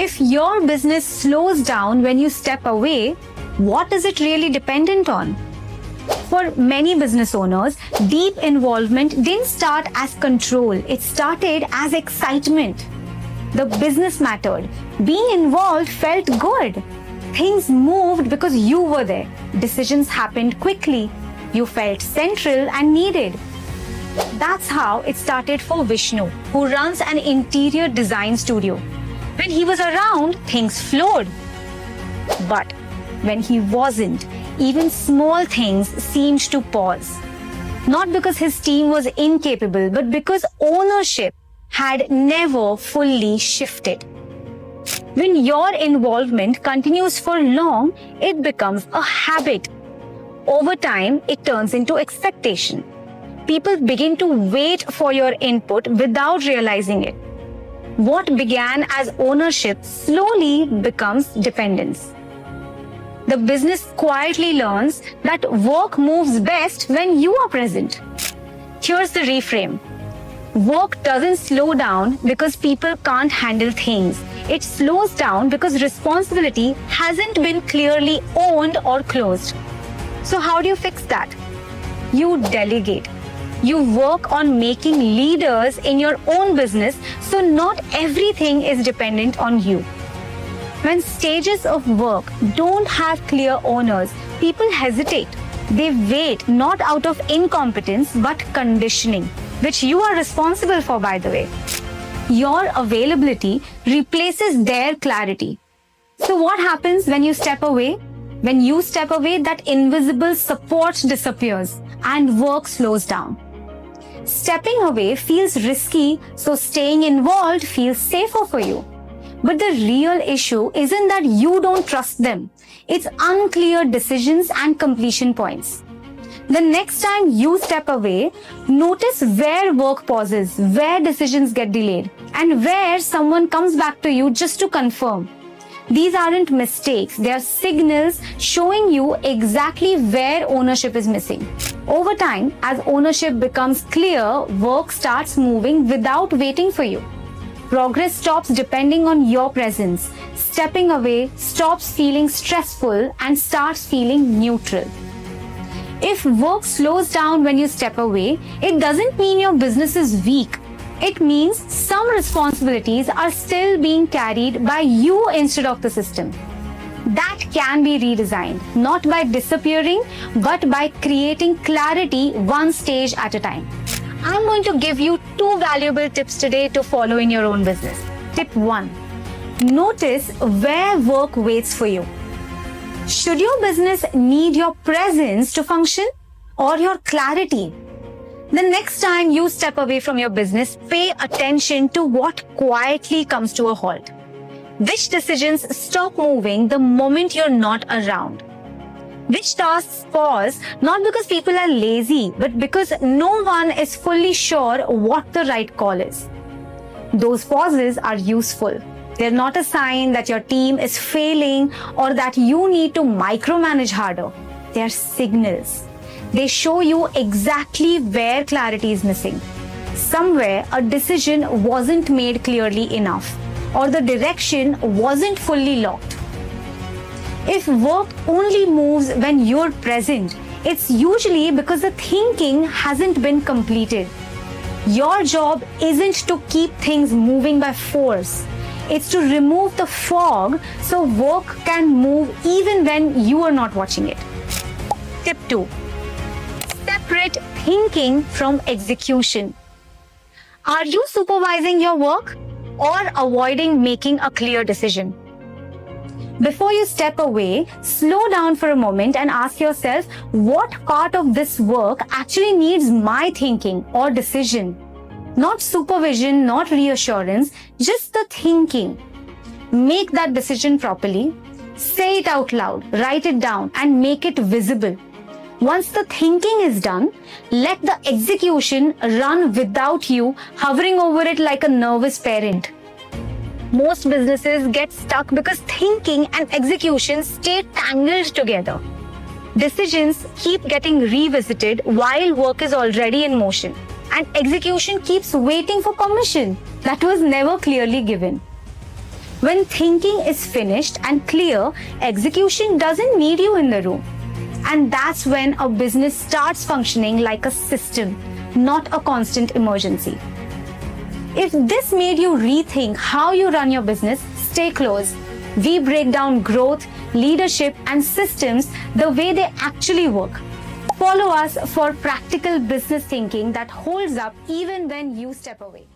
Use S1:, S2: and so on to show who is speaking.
S1: If your business slows down when you step away, what is it really dependent on? For many business owners, deep involvement didn't start as control, it started as excitement. The business mattered. Being involved felt good. Things moved because you were there. Decisions happened quickly. You felt central and needed. That's how it started for Vishnu, who runs an interior design studio. When he was around, things flowed. But when he wasn't, even small things seemed to pause. Not because his team was incapable, but because ownership had never fully shifted. When your involvement continues for long, it becomes a habit. Over time, it turns into expectation. People begin to wait for your input without realizing it. What began as ownership slowly becomes dependence. The business quietly learns that work moves best when you are present. Here's the reframe. Work doesn't slow down because people can't handle things. It slows down because responsibility hasn't been clearly owned or closed. So how do you fix that? You delegate. You work on making leaders in your own business so not everything is dependent on you. When stages of work don't have clear owners, people hesitate. They wait not out of incompetence but conditioning, which you are responsible for, by the way. Your availability replaces their clarity. So what happens when you step away? When you step away, that invisible support disappears and work slows down. Stepping away feels risky, so staying involved feels safer for you. But the real issue isn't that you don't trust them. It's unclear decisions and completion points. The next time you step away, notice where work pauses, where decisions get delayed, and where someone comes back to you just to confirm. These aren't mistakes, they are signals showing you exactly where ownership is missing. Over time, as ownership becomes clear, work starts moving without waiting for you. Progress stops depending on your presence. Stepping away stops feeling stressful and starts feeling neutral. If work slows down when you step away, it doesn't mean your business is weak. It means some responsibilities are still being carried by you instead of the system. That can be redesigned, not by disappearing, but by creating clarity one stage at a time. I'm going to give you 2 valuable tips today to follow in your own business. Tip 1. Notice where work waits for you. Should your business need your presence to function or your clarity? The next time you step away from your business, pay attention to what quietly comes to a halt. Which decisions stop moving the moment you're not around? Which tasks pause not because people are lazy, but because no one is fully sure what the right call is. Those pauses are useful. They're not a sign that your team is failing or that you need to micromanage harder. They are signals. They show you exactly where clarity is missing. Somewhere a decision wasn't made clearly enough, or the direction wasn't fully locked. If work only moves when you're present, it's usually because the thinking hasn't been completed. Your job isn't to keep things moving by force. It's to remove the fog so work can move even when you are not watching it. Tip 2. Separate thinking from execution. Are you supervising your work or avoiding making a clear decision? Before you step away, slow down for a moment and ask yourself, what part of this work actually needs my thinking or decision? Not supervision, not reassurance, just the thinking. Make that decision properly. Say it out loud, write it down, and make it visible. Once the thinking is done, let the execution run without you hovering over it like a nervous parent. Most businesses get stuck because thinking and execution stay tangled together. Decisions keep getting revisited while work is already in motion, and execution keeps waiting for permission that was never clearly given. When thinking is finished and clear, execution doesn't need you in the room. And that's when a business starts functioning like a system, not a constant emergency. If this made you rethink how you run your business, stay close. We break down growth, leadership, and systems the way they actually work. Follow us for practical business thinking that holds up even when you step away.